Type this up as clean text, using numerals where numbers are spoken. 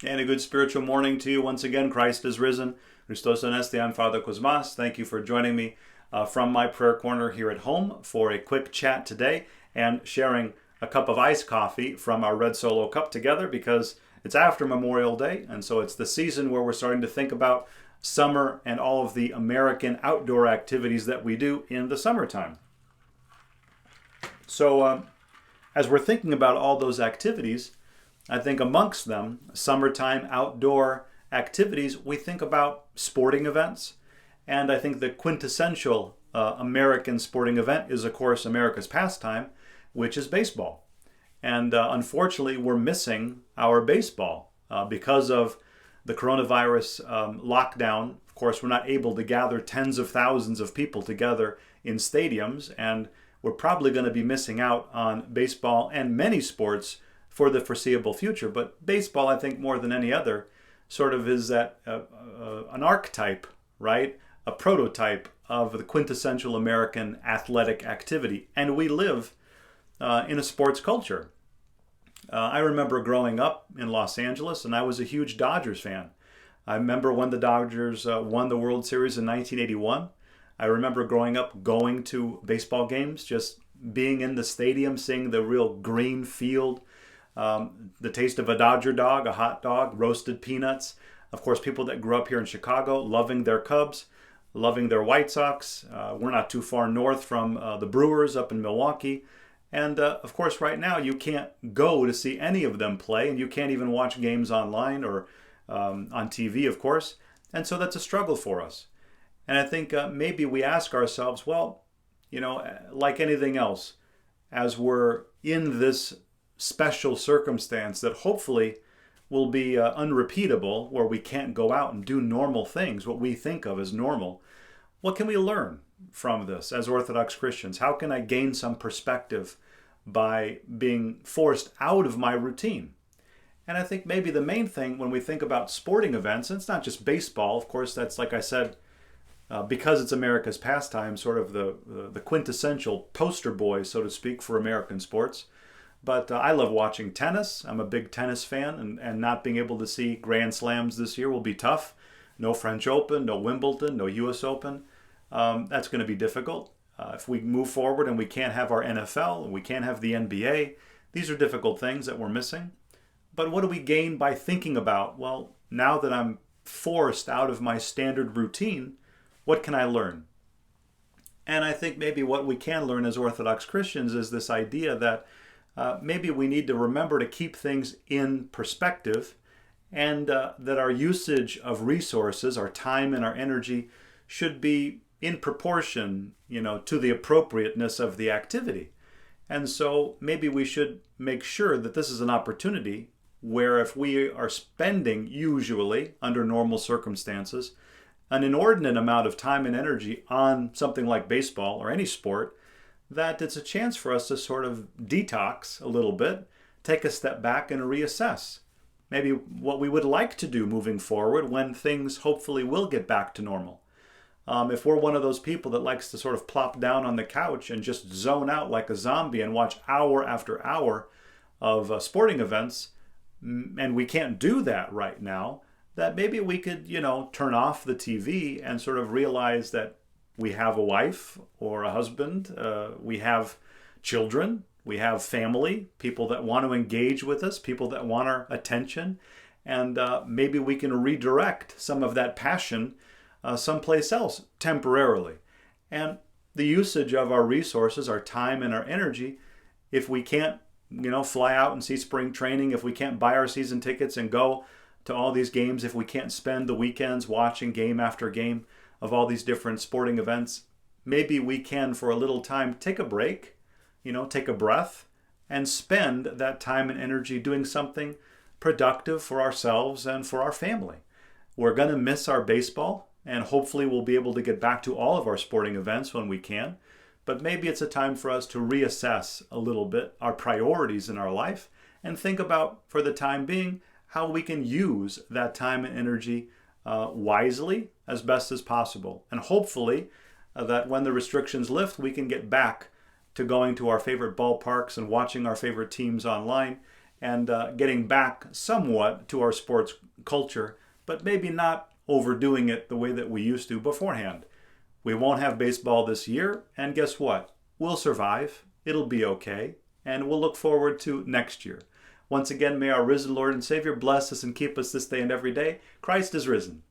And a good spiritual morning to you. Once again, Christ is risen. Christos Anesti, I'm Father Kuzmas. Thank you for joining me from my prayer corner here at home for a quick chat today and sharing a cup of iced coffee from our Red Solo Cup together because it's after Memorial Day, and so it's the season where we're starting to think about summer and all of the American outdoor activities that we do in the summertime. So as we're thinking about all those activities, I think amongst them, summertime outdoor activities, we think about sporting events. And I think the quintessential American sporting event is, of course, America's pastime, which is baseball. And unfortunately, we're missing our baseball because of the coronavirus lockdown. Of course, we're not able to gather tens of thousands of people together in stadiums, and we're probably going to be missing out on baseball and many sports for the foreseeable future. But baseball, I think more than any other, sort of is that an archetype, right? A prototype of the quintessential American athletic activity. And we live in a sports culture. I remember growing up in Los Angeles, and I was a huge Dodgers fan. I remember when the Dodgers won the World Series in 1981. I remember growing up going to baseball games, just being in the stadium, seeing the real green field, the taste of a Dodger dog, a hot dog, roasted peanuts. Of course, people that grew up here in Chicago, loving their Cubs, loving their White Sox. We're not too far north from the Brewers up in Milwaukee. And of course, right now, you can't go to see any of them play, and you can't even watch games online or on TV, of course. And so that's a struggle for us. And I think maybe we ask ourselves, well, like anything else, as we're in this special circumstance that hopefully will be unrepeatable, where we can't go out and do normal things, what we think of as normal. What can we learn from this as Orthodox Christians? How can I gain some perspective by being forced out of my routine? And I think maybe the main thing when we think about sporting events, and it's not just baseball, of course, that's, like I said, because it's America's pastime, sort of the quintessential poster boy, so to speak, for American sports. But I love watching tennis. I'm a big tennis fan, and not being able to see Grand Slams this year will be tough. No French Open, no Wimbledon, no US Open. That's going to be difficult. If we move forward and we can't have our NFL, and we can't have the NBA, these are difficult things that we're missing. But what do we gain by thinking about, well, now that I'm forced out of my standard routine, what can I learn? And I think maybe what we can learn as Orthodox Christians is this idea that maybe we need to remember to keep things in perspective, and that our usage of resources, our time and our energy, should be in proportion, to the appropriateness of the activity. And so maybe we should make sure that this is an opportunity where if we are spending, usually under normal circumstances, an inordinate amount of time and energy on something like baseball or any sport, that it's a chance for us to sort of detox a little bit, take a step back and reassess maybe what we would like to do moving forward when things hopefully will get back to normal. If we're one of those people that likes to sort of plop down on the couch and just zone out like a zombie and watch hour after hour of sporting events, and we can't do that right now, that maybe we could, turn off the TV and sort of realize that we have a wife or a husband, we have children, we have family, people that want to engage with us, people that want our attention, and maybe we can redirect some of that passion someplace else temporarily. And the usage of our resources, our time and our energy, if we can't, fly out and see spring training, if we can't buy our season tickets and go to all these games, if we can't spend the weekends watching game after game of all these different sporting events, maybe we can, for a little time, take a break, take a breath, and spend that time and energy doing something productive for ourselves and for our family. We're going to miss our baseball, and hopefully we'll be able to get back to all of our sporting events when we can. But maybe it's a time for us to reassess a little bit our priorities in our life and think about, for the time being, how we can use that time and energy wisely as best as possible. And hopefully that when the restrictions lift, we can get back to going to our favorite ballparks and watching our favorite teams online and getting back somewhat to our sports culture, but maybe not overdoing it the way that we used to beforehand. We won't have baseball this year, and guess what? We'll survive. It'll be okay, and we'll look forward to next year. Once again, may our risen Lord and Savior bless us and keep us this day and every day. Christ is risen.